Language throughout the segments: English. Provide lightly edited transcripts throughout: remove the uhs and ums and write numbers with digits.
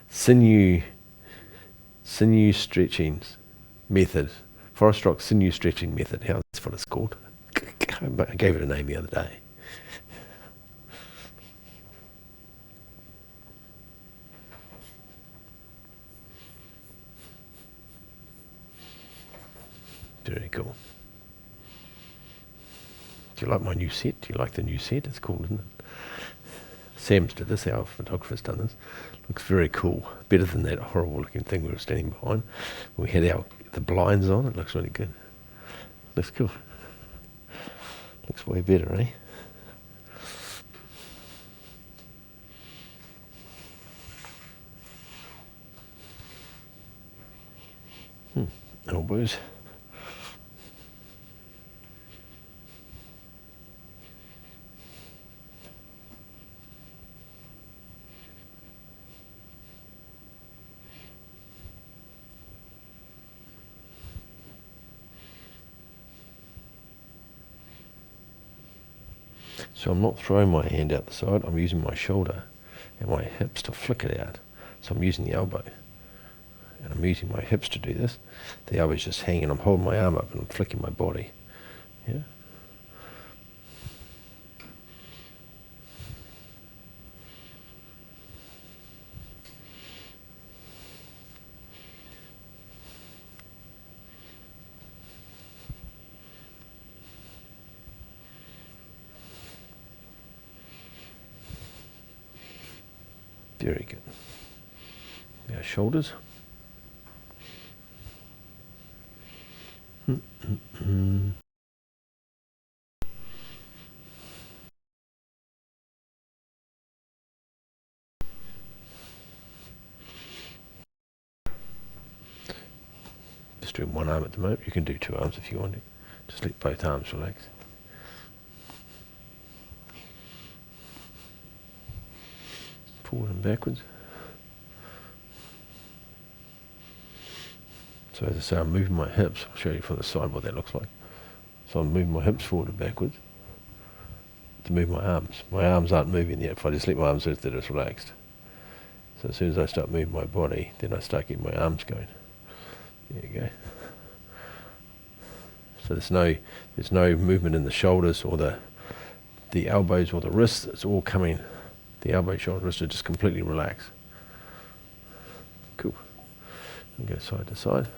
sinew stretching method. Forest rock sinew stretching method. That's what it's called. I gave it a name the other day. Very cool. Do you like my new set? Do you like the new set? It's cool, isn't it? Sam's did this, our photographer's done this. Looks very cool. Better than that horrible looking thing we were standing behind. We had the blinds on. It looks really good. Looks cool. Looks way better, eh? Elbows. So I'm not throwing my hand out the side, I'm using my shoulder and my hips to flick it out. So I'm using the elbow. And I'm using my hips to do this. The elbow's just hanging, I'm holding my arm up and I'm flicking my body. Yeah? Very good. Now shoulders. Just doing one arm at the moment. You can do two arms if you want to. Just let both arms relax. Forward and backwards. So as I say, I'm moving my hips. I'll show you from the side what that looks like. So I'm moving my hips forward and backwards to move my arms. My arms aren't moving yet. If I just let my arms lift, they're just relaxed. So as soon as I start moving my body, then I start getting my arms going. There you go. So there's no movement in the shoulders or the elbows or the wrists. It's all coming. The elbow, shoulder, wrist are just completely relaxed. Cool. And go side to side.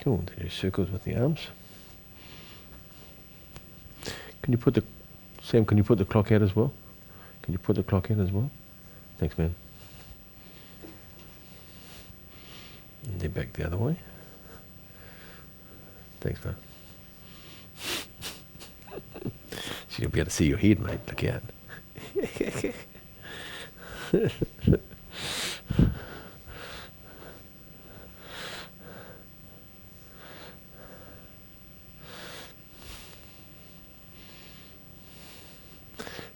Cool. Do circles with the arms. Sam, can you put the clock out as well? Can you put the clock out as well? Thanks, man. And then back the other way. Thanks, man. So you'll be able to see your head, mate. Look out.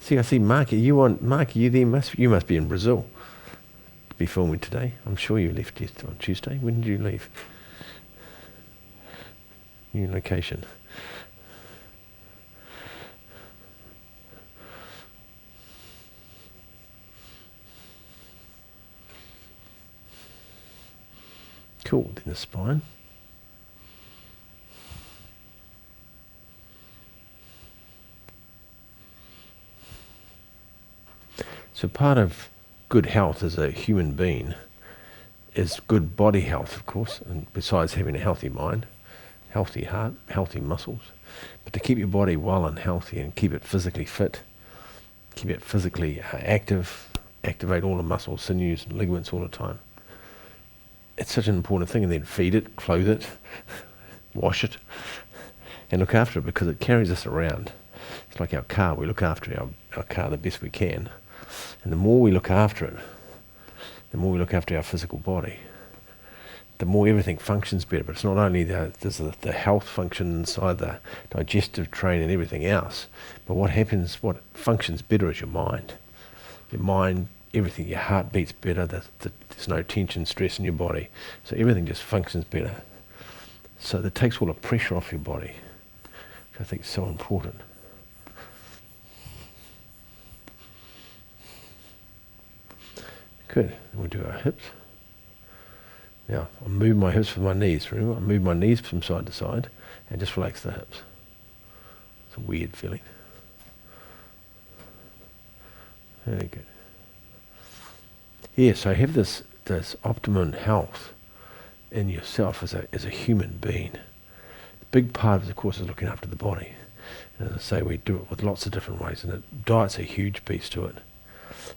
See, I see Mark. You there? You must be in Brazil to be filming today. I'm sure you left on Tuesday. When did you leave? New location. Cool. Then the spine. So part of good health as a human being is good body health, of course, and besides having a healthy mind, healthy heart, healthy muscles. But to keep your body well and healthy and keep it physically fit, keep it physically active, activate all the muscles, sinews, and ligaments all the time. It's such an important thing. And then feed it, clothe it, wash it, and look after it because it carries us around. It's like our car. We look after our car the best we can. And the more we look after it, the more we look after our physical body, the more everything functions better. But it's not only the health function inside the digestive tract and everything else, but what functions better is your mind. Your mind everything, your heart beats better, there's no tension, stress in your body, so everything just functions better. So that takes all the pressure off your body, which I think is so important. Good, we'll do our hips. Now, I'll move my hips with my knees, remember? I'll move my knees from side to side and just relax the hips. It's a weird feeling. Very good. Yeah, so have this optimum health in yourself as a human being. The big part of it, of course, is looking after the body. And as I say, we do it with lots of different ways, and diet's a huge piece to it.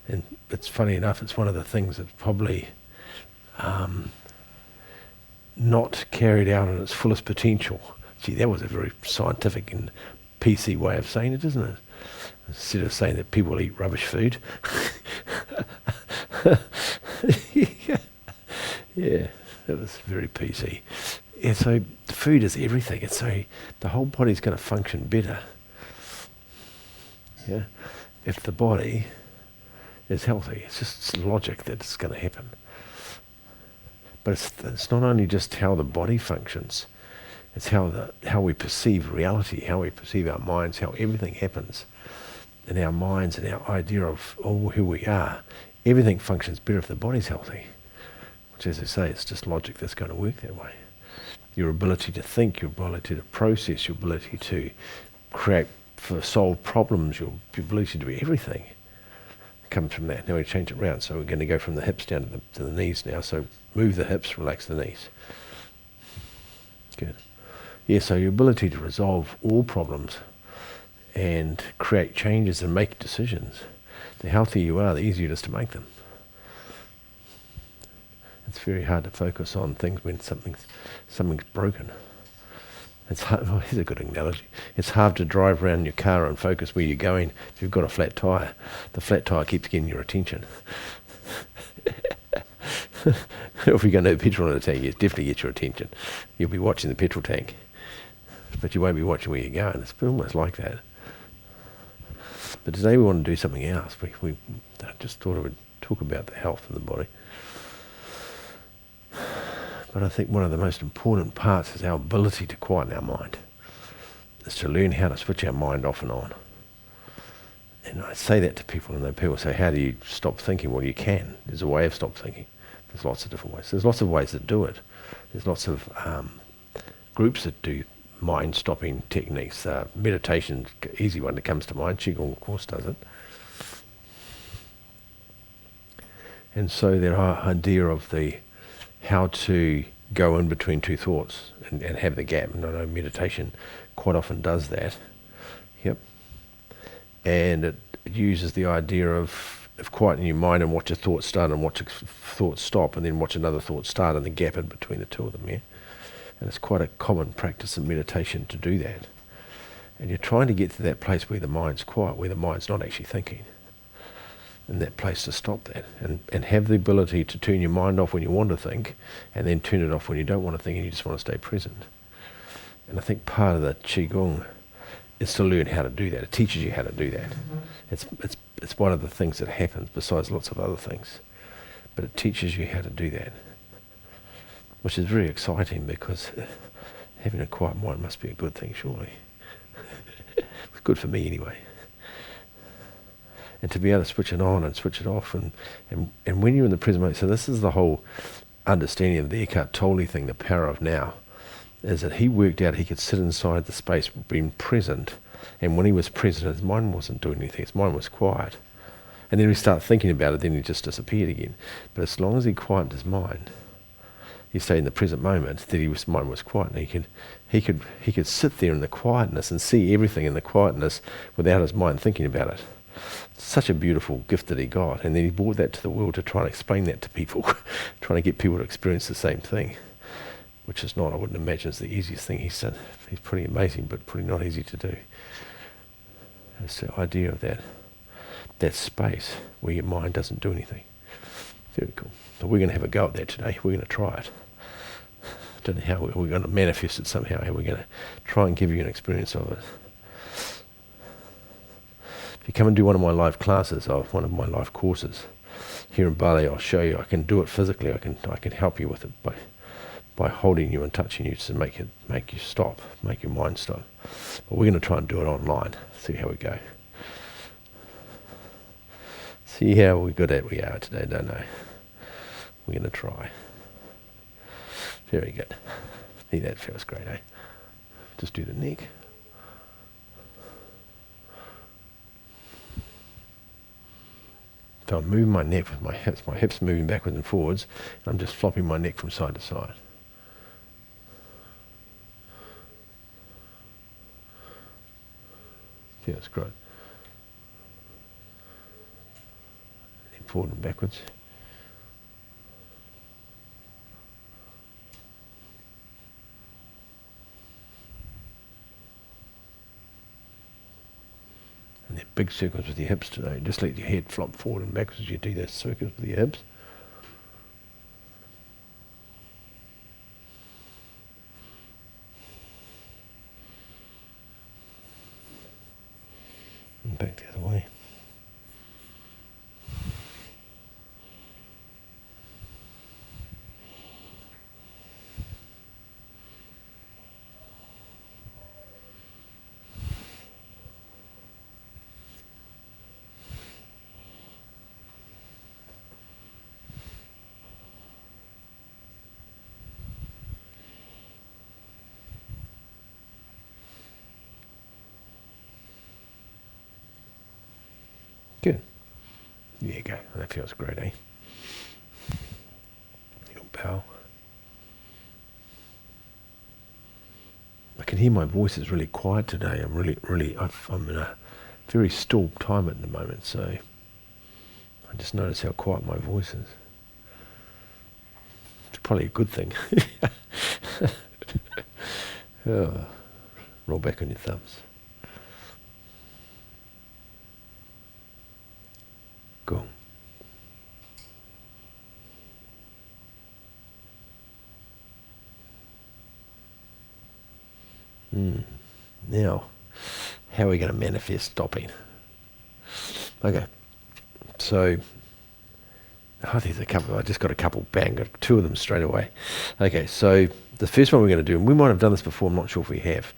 And it's funny enough, it's one of the things that's probably not carried out in its fullest potential. Gee, that was a very scientific and PC way of saying it, isn't it? Instead of saying that people eat rubbish food. Yeah, that was very PC. Yeah, so food is everything. It's so the whole body's going to function better. Yeah, if the body is healthy, it's just logic that it's going to happen. But it's not only just how the body functions, it's how we perceive reality, how we perceive our minds, how everything happens in our minds and our idea of who we are. Everything functions better if the body's healthy, which, as I say, it's just logic that's going to work that way. Your ability to think, your ability to process, your ability to solve problems, your ability to do everything comes from that. Now we change it around, so we're going to go from the hips down to the knees now. So move the hips, relax the knees. Good. Yeah, so your ability to resolve all problems and create changes and make decisions, the healthier you are, the easier it is to make them. It's very hard to focus on things when something's broken. It's hard. Well, here's a good analogy. It's hard to drive around your car and focus where you're going if you've got a flat tyre. The flat tyre keeps getting your attention. If you're going to have petrol in the tank, it definitely gets your attention. You'll be watching the petrol tank, but you won't be watching where you're going. It's almost like that. But today we want to do something else. I just thought I would talk about the health of the body. But I think one of the most important parts is our ability to quieten our mind. Is to learn how to switch our mind off and on. And I say that to people, and then people say, how do you stop thinking? Well, you can. There's a way of stop thinking. There's lots of different ways. There's lots of ways that do it. There's lots of groups that do mind-stopping techniques. Meditation's an easy one that comes to mind. Qigong, of course, does it. And so their idea of how to go in between two thoughts and have the gap. And I know meditation quite often does that. Yep. And it uses the idea of quietening your mind and watch your thoughts start and watch your thoughts stop and then watch another thought start and the gap in between the two of them, yeah? And it's quite a common practice in meditation to do that. And you're trying to get to that place where the mind's quiet, where the mind's not actually thinking. And that place to stop that. And have the ability to turn your mind off when you want to think and then turn it off when you don't want to think and you just want to stay present. And I think part of the Qigong is to learn how to do that. It teaches you how to do that. It's one of the things that happens besides lots of other things. But it teaches you how to do that. Which is very exciting because having a quiet mind must be a good thing, surely. It's good for me anyway. And to be able to switch it on and switch it off and when you're in the present moment, so this is the whole understanding of the Eckhart Tolle thing, the power of now, is that he worked out he could sit inside the space being present, and when he was present his mind wasn't doing anything, his mind was quiet. And then he started thinking about it, then he just disappeared again. But as long as he quieted his mind, he stayed in the present moment, that his mind was quiet, and he could sit there in the quietness and see everything in the quietness without his mind thinking about it. Such a beautiful gift that he got, and then he brought that to the world to try and explain that to people, trying to get people to experience the same thing, which is not, I wouldn't imagine, it's the easiest thing he's done. He's pretty amazing, but pretty not easy to do. It's the idea of that space where your mind doesn't do anything. Very cool. So we're going to have a go at that today. We're going to try it. I don't know how we're going to manifest it somehow, how we're going to try and give you an experience of it. If you come and do one of my live classes, or one of my live courses, here in Bali, I'll show you. I can do it physically. I can help you with it by holding you and touching you to make you stop, make your mind stop. But we're going to try and do it online. See how we go. See how good at we are today, don't know. We're going to try. Very good. See, that feels great, eh? Just do the neck. So I'm moving my neck with my hips moving backwards and forwards, and I'm just flopping my neck from side to side. Feels great. And forward and backwards. And then big circles with your hips today. Just let your head flop forward and backwards as you do those circles with your hips. And back the other way. Good. There you go. That feels great, eh? Your bow. I can hear my voice is really quiet today. I'm in a very still time at the moment, so I just notice how quiet my voice is. It's probably a good thing. Oh, roll back on your thumbs. Gong. Now, how are we going to manifest stopping? Okay, so there's a couple. I just got a couple. Bang, got two of them straight away. Okay, so the first one we're going to do, and we might have done this before. I'm not sure if we have.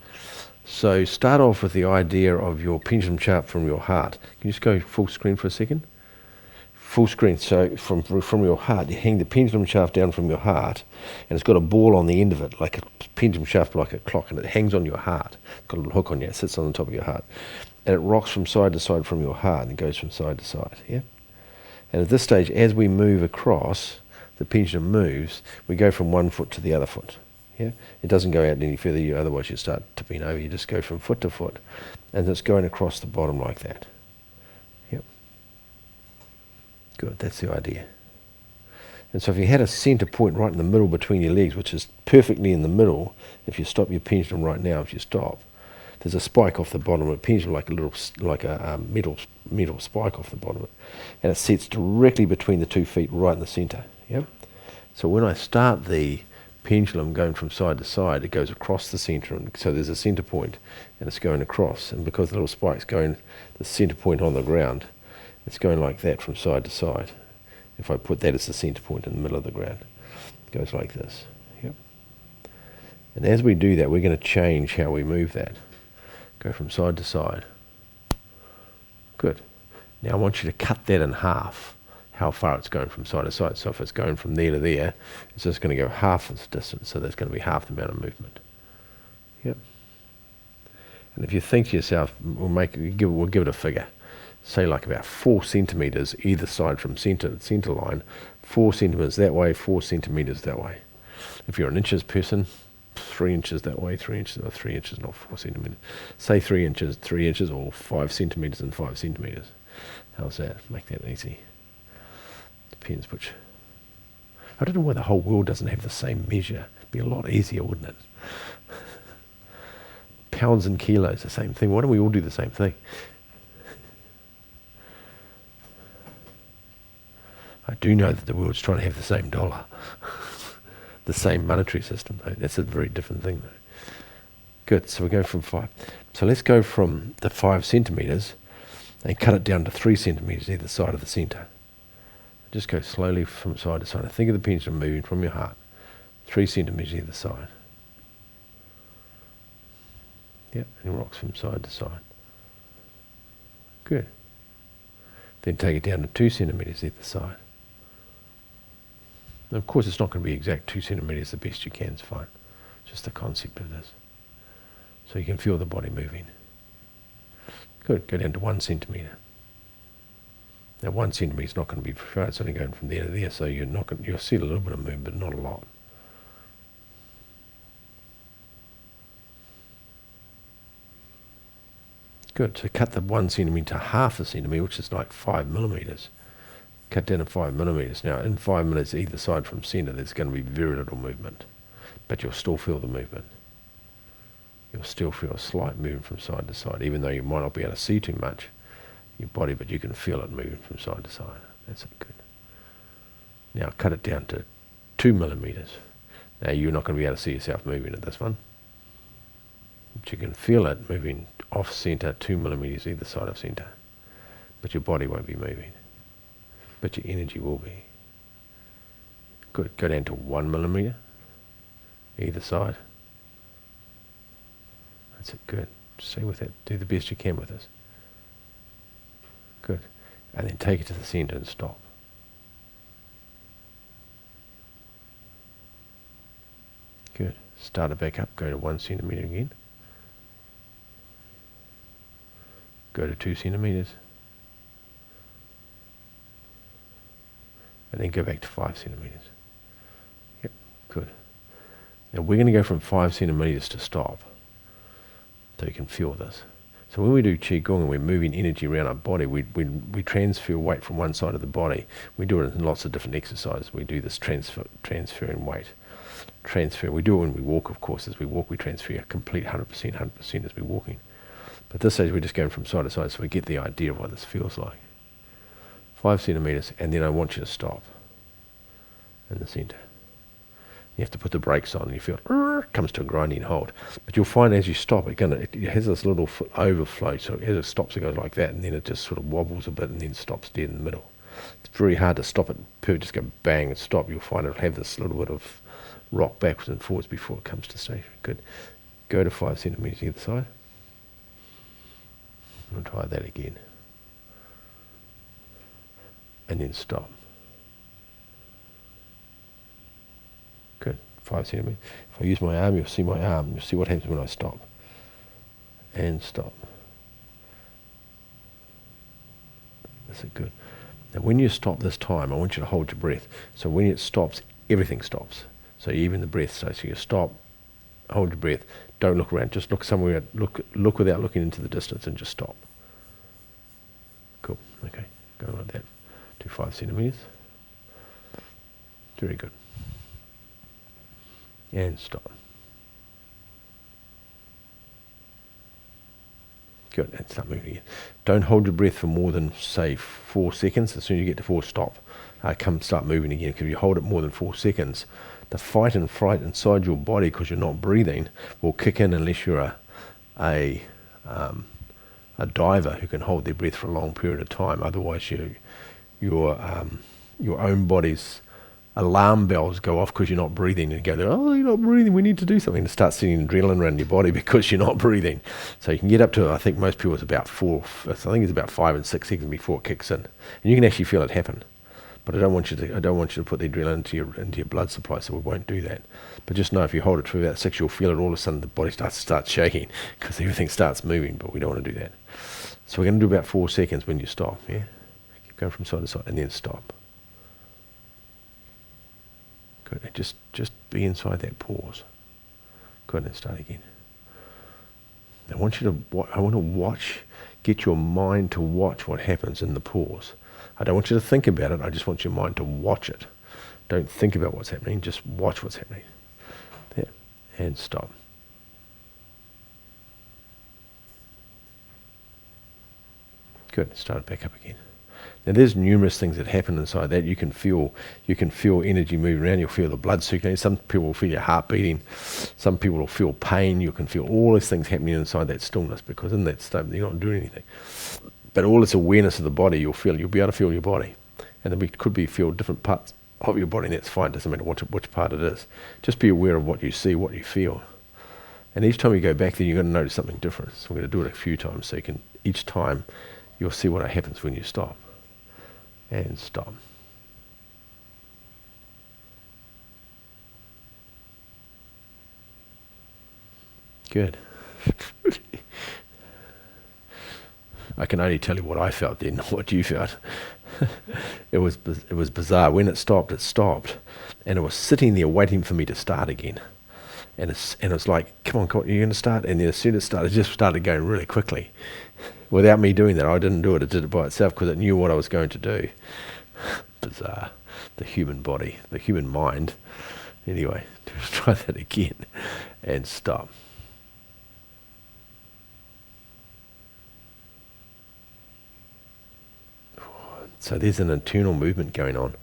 So start off with the idea of your pendulum chart from your heart. Can you just go full screen for a second? Full screen. So from your heart, you hang the pendulum shaft down from your heart, and it's got a ball on the end of it, like a pendulum shaft, like a clock, and it hangs on your heart. It's got a little hook on you. It sits on the top of your heart, and it rocks from side to side from your heart, and it goes from side to side. Yeah. And at this stage, as we move across, the pendulum moves. We go from one foot to the other foot. Yeah. It doesn't go out any further. Otherwise, you start tipping over. You just go from foot to foot, and it's going across the bottom like that. Good, that's the idea. And so if you had a centre point right in the middle between your legs, which is perfectly in the middle, if you stop your pendulum right now, if you stop, there's a spike off the bottom of the pendulum, like a metal spike off the bottom of it, and it sits directly between the 2 feet, right in the centre. Yep. So when I start the pendulum going from side to side, it goes across the centre, and so there's a centre point, and it's going across, and because the little spike's going the centre point on the ground, it's going like that from side to side. If I put that as the centre point in the middle of the ground, it goes like this. Yep. And as we do that, we're going to change how we move that. Go from side to side. Good. Now I want you to cut that in half, how far it's going from side to side. So if it's going from there to there, it's just going to go half this distance, so that's going to be half the amount of movement. Yep. And if you think to yourself, we'll give it a figure. Say like about 4 centimetres either side from centre line, 4 centimetres that way, 4 centimetres that way. If you're an inches person, 3 inches that way, 3 inches, or 3 inches, not 4 centimetres. Say 3 inches, or 5 centimetres and 5 centimetres. How's that? Make that easy. Depends which. I don't know why the whole world doesn't have the same measure. It'd be a lot easier, wouldn't it? Pounds and kilos, the same thing. Why don't we all do the same thing? I do know that the world's trying to have the same dollar, the same monetary system, though. That's a very different thing, though. Good, so we go from 5. So let's go from the 5 centimetres and cut it down to 3 centimetres either side of the centre. Just go slowly from side to side. Think of the pendulum moving from your heart, 3 centimeters either side. Yep, and it rocks from side to side. Good. Then take it down to 2 centimeters either side. And of course, it's not going to be exact 2 centimeters. The best you can is fine. Just the concept of this. So you can feel the body moving. Good. Go down to 1 centimeter. Now 1 centimeter is not going to be far. It's only going from there to there. So you're not going. You'll see a little bit of movement, but not a lot. Good. So cut the 1 centimeter to half a centimeter, which is like 5 millimeters. Cut down to 5 millimeters. Now, in 5 minutes either side from center, there's going to be very little movement, but you'll still feel the movement. You'll still feel a slight movement from side to side, even though you might not be able to see too much your body, but you can feel it moving from side to side. That's it. Good. Now cut it down to 2 millimeters. Now you're not going to be able to see yourself moving at this one, but you can feel it moving off center, 2 millimeters either side of center, but your body won't be moving, but your energy will be. Good. Go down to 1 millimeter either side. That's it. Good. Stay with it. Do the best you can with this. Good. And then take it to the center and stop. Good. Start it back up. Go to 1 centimeter again. Go to 2 centimeters. And then go back to 5 centimeters. Yep. Good. Now we're going to go from 5 centimeters to stop. So you can feel this. So when we do Qigong and we're moving energy around our body, we transfer weight from one side of the body. We do it in lots of different exercises. We do this transferring weight. We do it when we walk, of course. As we walk, we transfer a complete 100% as we're walking. But this stage, we're just going from side to side, so we get the idea of what this feels like. 5 centimeters, and then I want you to stop in the center. You have to put the brakes on, and you feel it comes to a grinding halt. But you'll find as you stop, it has this little overflow. So as it stops, it goes like that, and then it just sort of wobbles a bit, and then stops dead in the middle. It's very hard to stop it. Just go bang and stop. You'll find it'll have this little bit of rock backwards and forwards before it comes to station. Good. Go to 5 centimeters either side. And try that again. And then stop. Good. 5 centimeters. If I use my arm, you'll see my arm. You'll see what happens when I stop. And stop. That's it. Good. Now when you stop this time, I want you to hold your breath. So when it stops, everything stops. So even the breath. So you stop, hold your breath. Don't look around. Just look somewhere. Look without looking into the distance, and just stop. Cool. Okay. Go like that. Do 5 centimeters. Very good. And stop. Good. And start moving again. Don't hold your breath for more than, say, 4 seconds. As soon as you get to 4, stop. Start moving again. Because if you hold it more than 4 seconds, the fight and fright inside your body, because you're not breathing, will kick in unless you're a diver who can hold their breath for a long period of time. Otherwise, your own body's alarm bells go off because you're not breathing, and go there, oh, you're not breathing, we need to do something, to start sending adrenaline around your body because you're not breathing. So you can get up to, I think most people, it's about 5 and 6 seconds before it kicks in, and you can actually feel it happen. But I don't want you to put the adrenaline into your blood supply, so we won't do that. But just know if you hold it for about 6, you'll feel it all of a sudden the body starts shaking because everything starts moving, but we don't want to do that. So we're going to do about 4 seconds when you stop, yeah? Keep going from side to side and then stop. Good, and just be inside that pause. Good, and start again. I want to watch, get your mind to watch what happens in the pause. I don't want you to think about it, I just want your mind to watch it. Don't think about what's happening, just watch what's happening. There, and stop. Good, start it back up again. Now there's numerous things that happen inside that. You can feel energy moving around, you'll feel the blood circulating, some people will feel your heart beating, some people will feel pain, you can feel all these things happening inside that stillness, because in that state you're not doing anything. But all this awareness of the body, you'll be able to feel your body. And then we could be feel different parts of your body, and that's fine, doesn't matter which part it is. Just be aware of what you see, what you feel. And each time you go back there, you're going to notice something different. So we're going to do it a few times, so you can, each time, you'll see what happens when you stop. And stop. Good. I can only tell you what I felt then, not what you felt. It was bizarre. When it stopped, and it was sitting there waiting for me to start again. And it was like, come on, you're going to start. And then as soon as it started, it just started going really quickly. Without me doing that, I didn't do it. It did it by itself because it knew what I was going to do. Bizarre. The human body, the human mind. Anyway, just try that again and stop. So there's an internal movement going on.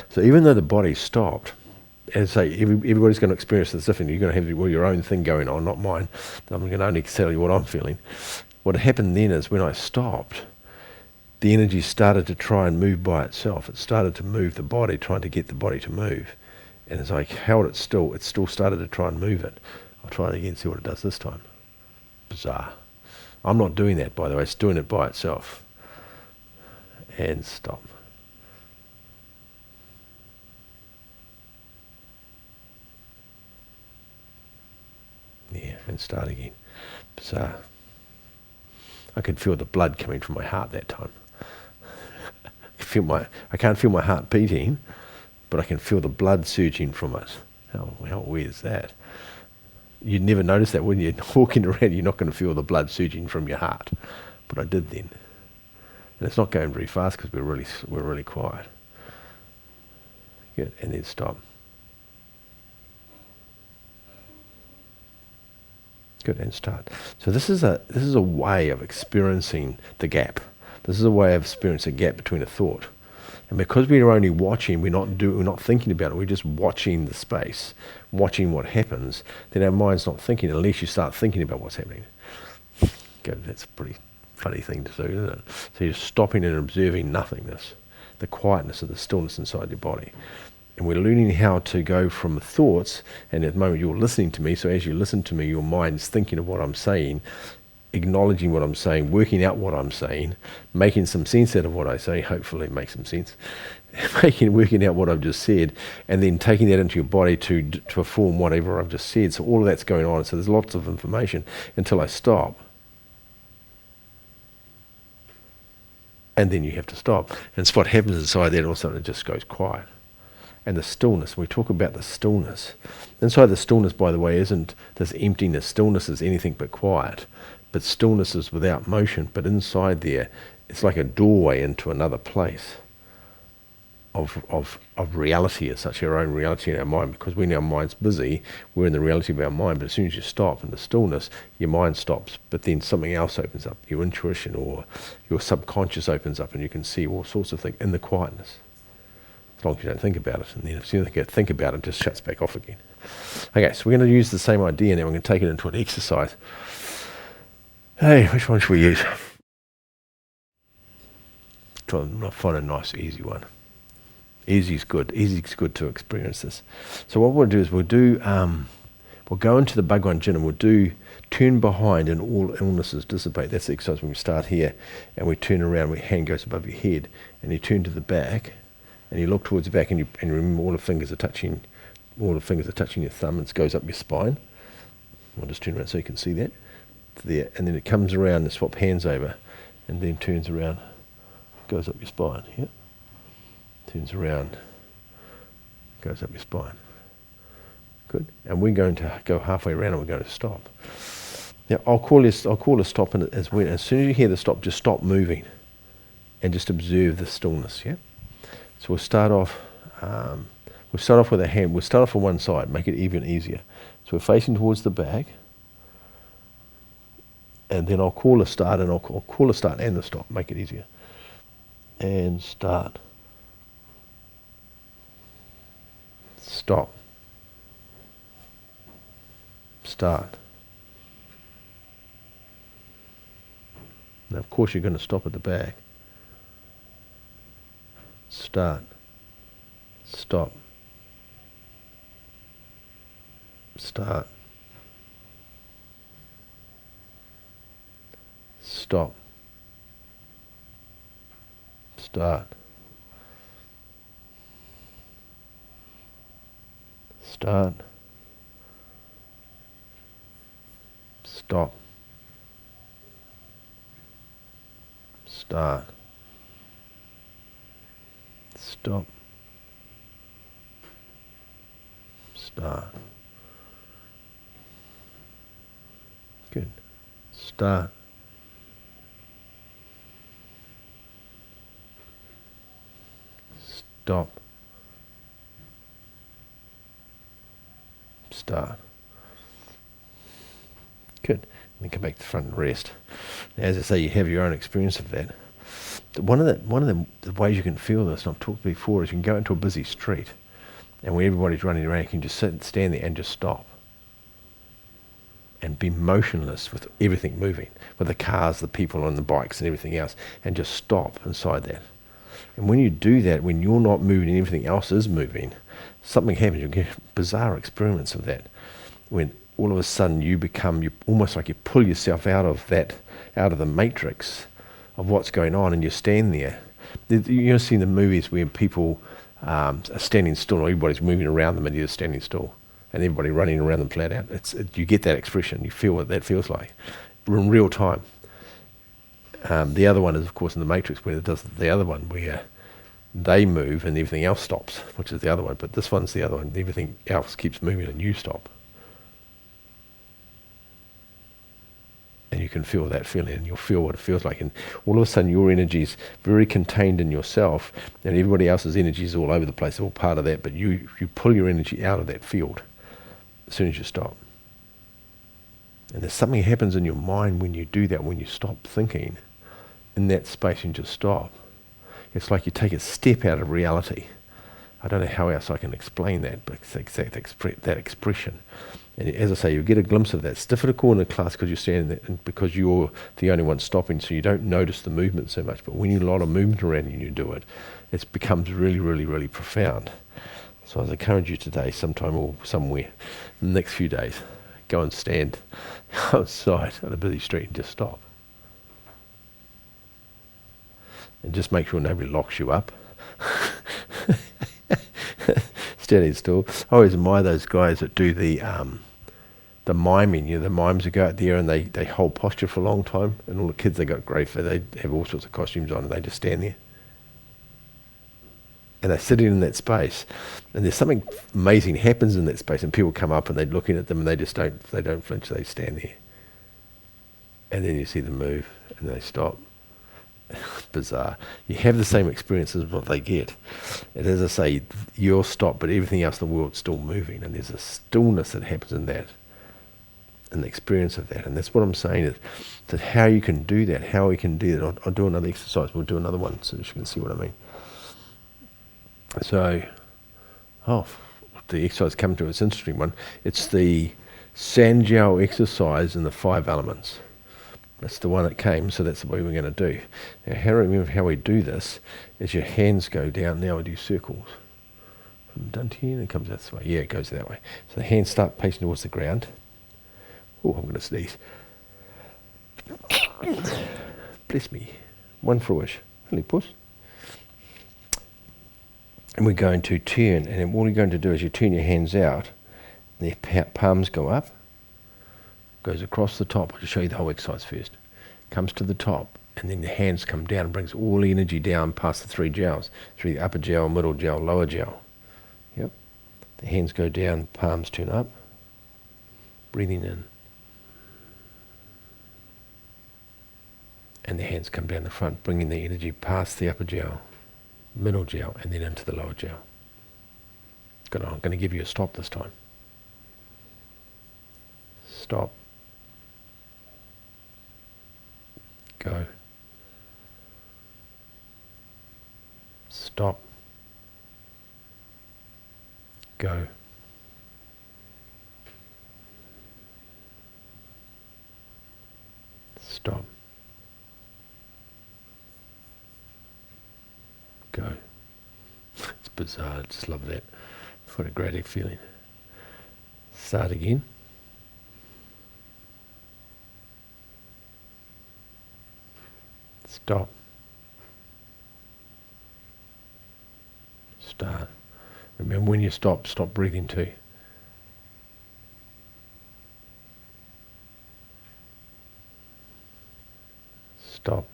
So even though the body stopped, as I say, everybody's going to experience this differently. You're going to have your own thing going on, not mine. I'm going to only tell you what I'm feeling. What happened then is when I stopped, the energy started to try and move by itself. It started to move the body, trying to get the body to move. And as I held it still started to try and move it. I'll try it again, see what it does this time. Bizarre. I'm not doing that, by the way. It's doing it by itself. And stop. Yeah, and start again. Bizarre. I could feel the blood coming from my heart that time. I can't feel my heart beating, but I can feel the blood surging from it. How weird is that? You'd never notice that, wouldn't you? Walking around, you're not going to feel the blood surging from your heart. But I did then. And it's not going very fast because we're really quiet. Good, and then stop. Good, and start. So this is a way of experiencing the gap. This is a way of experiencing a gap between a thought. And because we are only watching, we're not thinking about it, we're just watching the space, watching what happens, then our mind's not thinking unless you start thinking about what's happening. Good, that's a pretty funny thing to do, isn't it? So you're stopping and observing nothingness, the quietness and the stillness inside your body. And we're learning how to go from thoughts, and at the moment you're listening to me, so as you listen to me, your mind's thinking of what I'm saying, acknowledging what I'm saying, working out what I'm saying, making some sense out of what I say, hopefully it makes some sense, working out what I've just said, and then taking that into your body to perform whatever I've just said. So all of that's going on, so there's lots of information until I stop. And then you have to stop. And it's what happens inside there, also it just goes quiet. And the stillness, we talk about the stillness. Inside the stillness, by the way, isn't this emptiness. Stillness is anything but quiet. But stillness is without motion. But inside there, it's like a doorway into another place of reality as such, our own reality in our mind. Because when our mind's busy, we're in the reality of our mind. But as soon as you stop in the stillness, your mind stops. But then something else opens up, your intuition or your subconscious opens up, and you can see all sorts of things in the quietness. As long as you don't think about it. And then as soon as you think about it, it just shuts back off again. Okay, so we're going to use the same idea now. We're going to take it into an exercise. Hey, which one should we use? Try to find a nice, easy one. Easy's good. Easy's good to experience this. So what we'll do is we'll go into the Ba Duan Qi and we'll do turn behind and all illnesses dissipate. That's the exercise when we start here and we turn around, your hand goes above your head and you turn to the back and you look towards the back and remember all the fingers are touching your thumb and it goes up your spine. I'll just turn around so you can see that. There, and then it comes around and swap hands over and then turns around, goes up your spine. Yeah. Turns around, goes up your spine. Good. And we're going to go halfway around and we're going to stop. Now I'll call a stop as soon as you hear the stop, just stop moving and just observe the stillness. Yeah. So we'll start off with a hand. We'll start off on one side, make it even easier. So we're facing towards the back. And then I'll call a start and I'll call a start and the stop, make it easier. And start. Stop. Start. Now of course you're going to stop at the back. Stop. start, stop, start, stop, start, start, stop, start, stop, start. Good. Start. Stop. Start. Good. Then come back to the front and rest. Now, as I say, you have your own experience of that. One of the ways you can feel this, and I've talked before, is you can go into a busy street, and when everybody's running around, you can just sit, stand there, and just stop, and be motionless with everything moving, with the cars, the people on the bikes, and everything else, and just stop inside that. And when you do that, when you're not moving and everything else is moving, something happens. You get bizarre experiments of that, when all of a sudden you almost like you pull yourself out of the matrix of what's going on, and you stand there. You've seen the movies where people are standing still, or everybody's moving around them, and you're standing still, and everybody running around them flat out. You get that expression. You feel what that feels like in real time. The other one is, of course, in the Matrix, where it does the other one, where they move and everything else stops, which is the other one. But this one's the other one. Everything else keeps moving and you stop. And you can feel that feeling, and you'll feel what it feels like. And all of a sudden, your energy is very contained in yourself, and everybody else's energy is all over the place, all part of that. But you pull your energy out of that field as soon as you stop. And there's something that happens in your mind when you do that, when you stop thinking in that space and just stop. It's like you take a step out of reality. I don't know how else I can explain that, but it's that expression. And as I say, you get a glimpse of that. It's difficult in a class because you're standing there, and because you're the only one stopping, so you don't notice the movement so much. But when you have a lot of movement around and you do it, it becomes really, really, really profound. So I encourage you today, sometime or somewhere, in the next few days, go and stand outside on a busy street and just stop. And just make sure nobody locks you up. Standing still. I always admire those guys that do the miming. The mimes who go out there and they hold posture for a long time. And all the kids, they got great for, they have all sorts of costumes on and they just stand there. And they're sitting in that space. And there's something amazing happens in that space, and people come up and they're looking at them and they don't flinch, they stand there. And then you see them move and they stop. Bizarre. You have the same experience as what they get. And as I say, you'll stop, but everything else in the world's still moving, and there's a stillness that happens in that, and the experience of that. And that's what I'm saying, is that how you can do that, how we can do that. I'll do another exercise, we'll do another one so that you can see what I mean. So, the exercise come to, it's an interesting one. It's the San Jiao exercise in the 5 elements. That's the one that came, so that's the way we're going to do. Now, remember how we do this is your hands go down. Now we do circles. From done to here, and it comes that way. Yeah, it goes that way. So the hands start facing towards the ground. Oh, I'm going to sneeze. Bless me. One for a wish. Really push. And we're going to turn, and all you're going to do is you turn your hands out, and the palms go up. Goes across the top. I'll just show you the whole exercise first. Comes to the top, and then the hands come down and brings all the energy down past the 3 jiaos. Through the upper jiao, middle jiao, lower jiao. Yep. The hands go down, palms turn up. Breathing in. And the hands come down the front, bringing the energy past the upper jiao, middle jiao, and then into the lower jiao. Good. I'm going to give you a stop this time. Stop. Go. Stop. Go. Stop. Go. bizarre. I just love that. What a great feeling. Start again. Stop. Start. Remember, when you stop breathing too. Stop.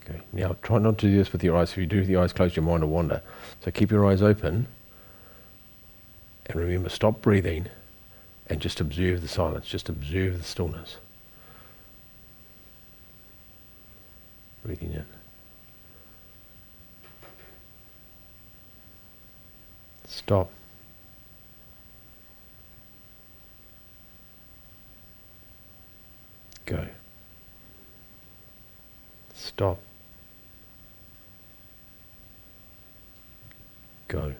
Okay. Now try not to do this with your eyes. If you do with your eyes closed, your mind will wander. So keep your eyes open, and remember, stop breathing, and just observe the silence. Just observe the stillness. Breathing in. Stop. Go. Stop. Go.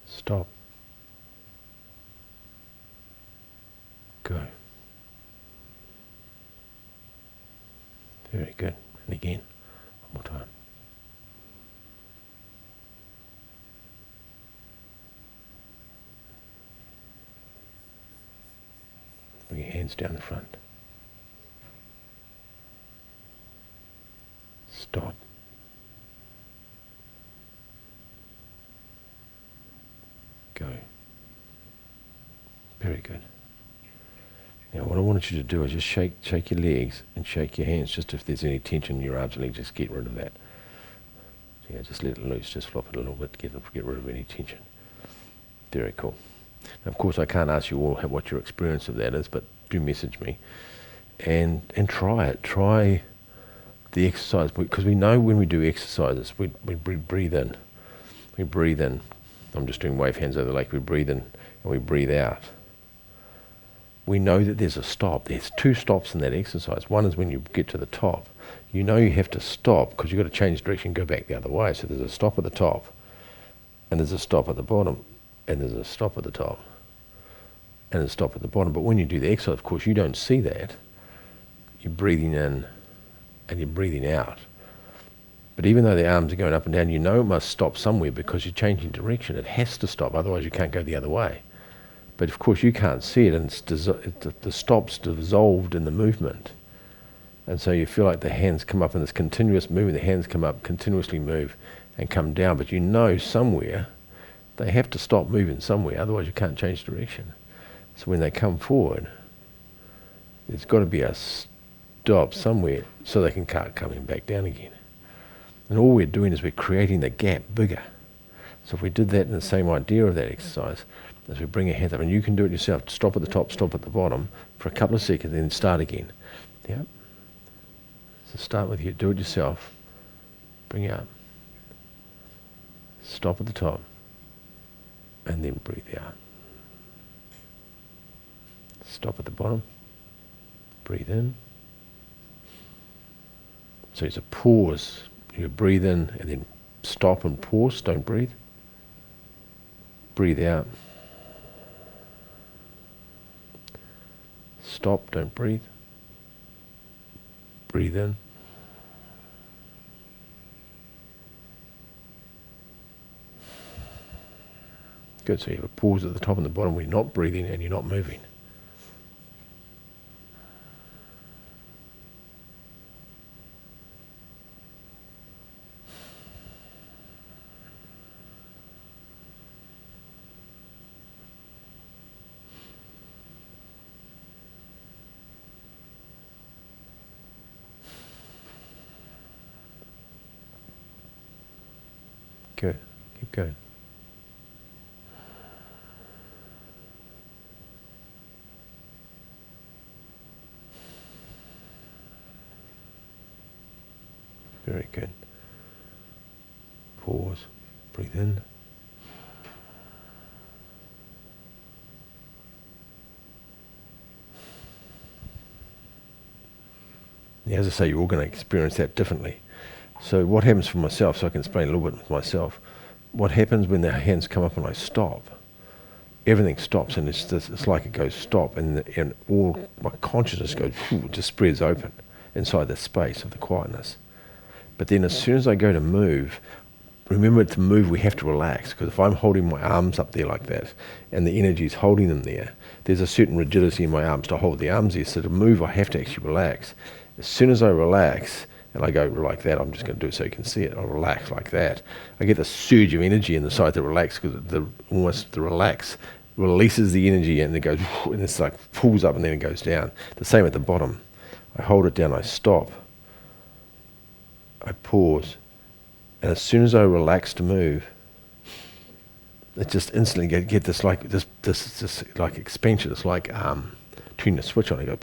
Stop. Go. Very good. And again, one more time. Bring your hands down the front. Stop. Go. Very good. Now what I want you to do is just shake your legs and shake your hands, just if there's any tension in your arms and legs, just get rid of that. Yeah, just let it loose, just flop it a little bit, get rid of any tension. Very cool. Now, of course, I can't ask you all what your experience of that is, but do message me and try it. Try the exercise, because we know when we do exercises, we breathe in. We breathe in. I'm just doing wave hands over the lake. We breathe in and we breathe out. We know that there's a stop. There's two stops in that exercise. One is when you get to the top. You know you have to stop because you've got to change direction and go back the other way. So there's a stop at the top, and there's a stop at the bottom, and there's a stop at the top, and a stop at the bottom. But when you do the exercise, of course, you don't see that. You're breathing in and you're breathing out. But even though the arms are going up and down, you know it must stop somewhere because you're changing direction. It has to stop, otherwise you can't go the other way. But of course you can't see it, and the stop's dissolved in the movement. And so you feel like the hands come up in this continuous movement. The hands come up, continuously move and come down. But you know somewhere they have to stop moving somewhere, otherwise you can't change direction. So when they come forward, there's got to be a stop somewhere so they can start coming back down again. And all we're doing is we're creating the gap bigger. So if we did that in the same idea of that exercise, as we bring your hands up, and you can do it yourself, stop at the top, stop at the bottom for a couple of seconds, then start again. Yeah. So start with you, do it yourself, bring it up, stop at the top, and then breathe out. Stop at the bottom, breathe in. So it's a pause. You breathe in and then stop and pause, don't breathe. Breathe out. Stop, don't breathe. Breathe in. Good, so you have a pause at the top and the bottom where you're not breathing and you're not moving. Good. Keep going. Very good. Pause. Breathe in. As I say, you're all going to experience that differently. So what happens for myself, so I can explain a little bit with myself, what happens when the hands come up and I stop, everything stops, and it's like it goes stop, and all my consciousness goes, just spreads open inside the space of the quietness. But then as soon as I go to move, remember to move we have to relax, because if I'm holding my arms up there like that, and the energy is holding them there, there's a certain rigidity in my arms to hold the arms there, so to move I have to actually relax. As soon as I relax, and I go like that, I'm just going to do it so you can see it, I'll relax like that, I get the surge of energy in the side to relax, because almost the relax releases the energy and it goes, and it's like pulls up and then it goes down. The same at the bottom. I hold it down, I stop, I pause, and as soon as I relax to move, it just instantly get this like this like expansion. It's like turning the switch on. It goes,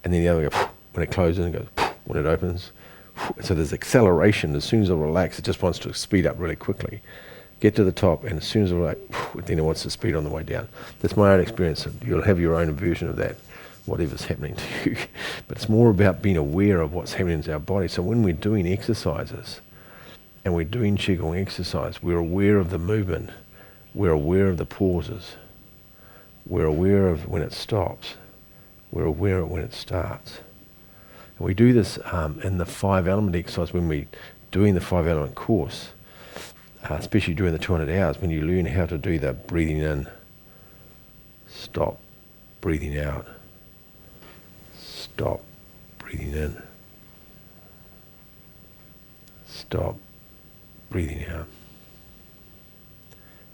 and then the other goes, when it closes, and it goes, when it opens. So there's acceleration. As soon as I relax, it just wants to speed up really quickly. Get to the top, and as soon as I relax, then it wants to speed on the way down. That's my own experience. You'll have your own version of that, whatever's happening to you. But it's more about being aware of what's happening in our body. So when we're doing exercises, and we're doing Qigong exercise, we're aware of the movement, we're aware of the pauses, we're aware of when it stops, we're aware of when it starts. And we do this in the 5-element exercise when we're doing the 5-element course, especially during the 200 hours, when you learn how to do the breathing in, stop, breathing out, stop, breathing in, stop, breathing out.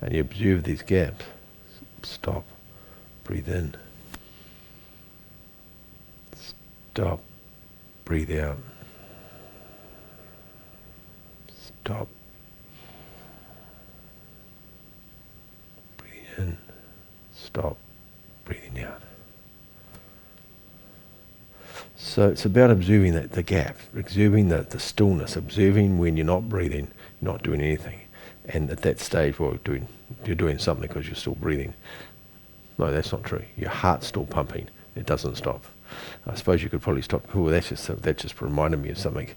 And you observe these gaps. Stop, breathe in, stop, breathe out, stop, breathing in, stop, breathing out. So it's about observing the gap, observing the stillness, observing when you're not breathing, you're not doing anything. And at that stage, well, you're doing something because you're still breathing. No, that's not true. Your heart's still pumping. It doesn't stop. I suppose you could probably stop. Oh, that just reminded me of something.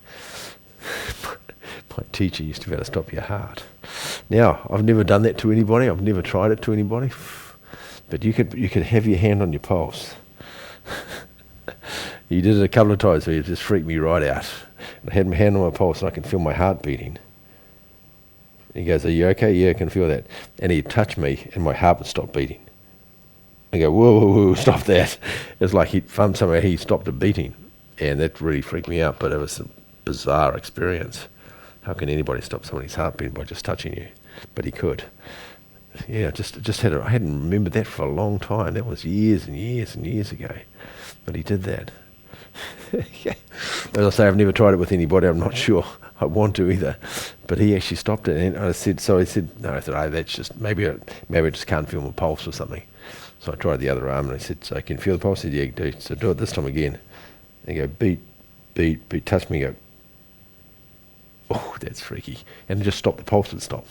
My teacher used to be able to stop your heart. Now, I've never done that to anybody. I've never tried it to anybody. But you could have your hand on your pulse. He did it a couple of times, so it just freaked me right out. I had my hand on my pulse and I can feel my heart beating. He goes, "Are you okay?" "Yeah, I can feel that." And he'd touch me and my heart would stop beating. I go, "Whoa, whoa, whoa, stop that." It's like somehow he stopped it beating. And that really freaked me out, but it was a bizarre experience. How can anybody stop somebody's heart beating by just touching you? But he could. Yeah, I hadn't remembered that for a long time. That was years and years and years ago. But he did that. Yeah. As I say, I've never tried it with anybody. I'm not sure I want to either. But he actually stopped it, and I said, no, I thought, oh, that's just, maybe I just can't feel my pulse or something. So I tried the other arm, and I said, "So can you feel the pulse?" He said, "Yeah, do." So do it this time again. And go, beat, beat, beat, touch me, go, "Oh, that's freaky." And just stop the pulse would stop.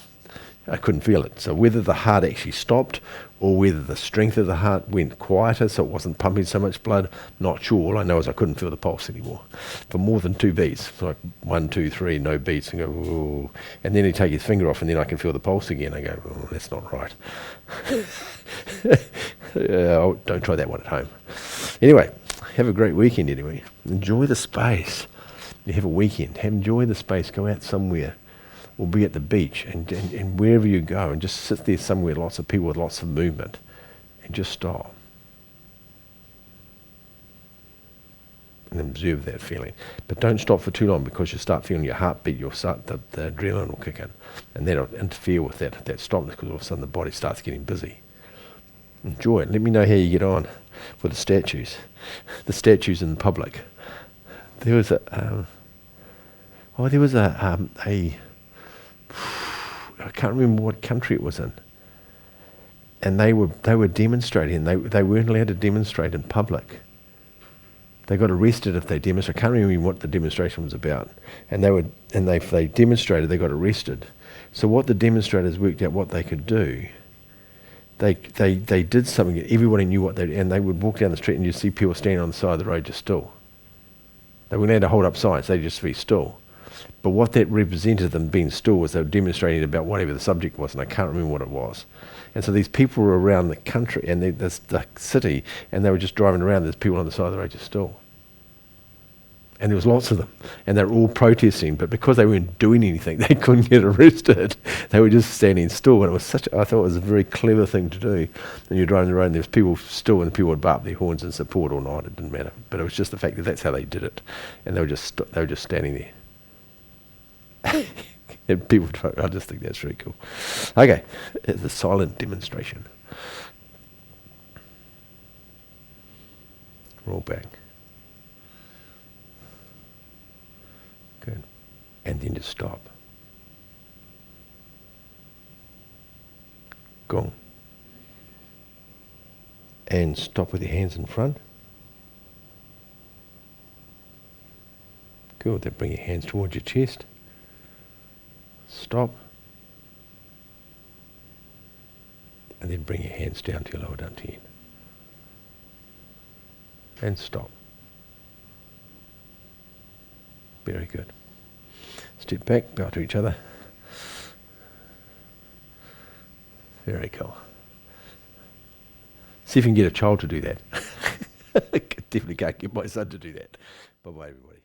I couldn't feel it. So whether the heart actually stopped or whether the strength of the heart went quieter so it wasn't pumping so much blood, not sure. All I know is I couldn't feel the pulse anymore for more than 2 beats. Like 1, 2, 3, no beats, and go, "Whoa." And then he'd take his finger off and then I can feel the pulse again. I go, "Oh, that's not right." Don't try that one at home. Anyway, have a great weekend anyway. Enjoy the space. You have a weekend. Enjoy the space. Go out somewhere. Or be at the beach, and wherever you go, and just sit there somewhere, lots of people with lots of movement, and just stop. And observe that feeling. But don't stop for too long, because you start feeling your heart beat, the adrenaline will kick in, and that'll interfere with that stopness, because all of a sudden the body starts getting busy. Enjoy it. Let me know how you get on with the statues in the public. There was I can't remember what country it was in, and they were demonstrating. They weren't allowed to demonstrate in public. They got arrested if they demonstrated. I can't remember what the demonstration was about, and if they demonstrated, they got arrested. So what the demonstrators worked out what they could do. They did something. Everybody knew what and they would walk down the street and you'd see people standing on the side of the road just still. They weren't allowed to hold up signs. They'd just be still. But what that represented them being still was they were demonstrating about whatever the subject was, and I can't remember what it was. And so these people were around the country and the city, and they were just driving around. There's people on the side of the road just still. And there was lots of them, and they were all protesting, but because they weren't doing anything, they couldn't get arrested. They were just standing still, and it was I thought it was a very clever thing to do. And you're driving the road, and there's people still, and people would bark their horns in support or not. It didn't matter, but it was just the fact that that's how they did it, and they were just standing there. And people, I just think that's really cool. Okay, it's a silent demonstration. Roll back. Good. And then just stop. Gong. And stop with your hands in front. Good. Then bring your hands towards your chest. Stop. And then bring your hands down to your lower dantian. And stop. Very good. Step back, bow to each other. Very cool. See if you can get a child to do that. Definitely can't get my son to do that. Bye-bye, everybody.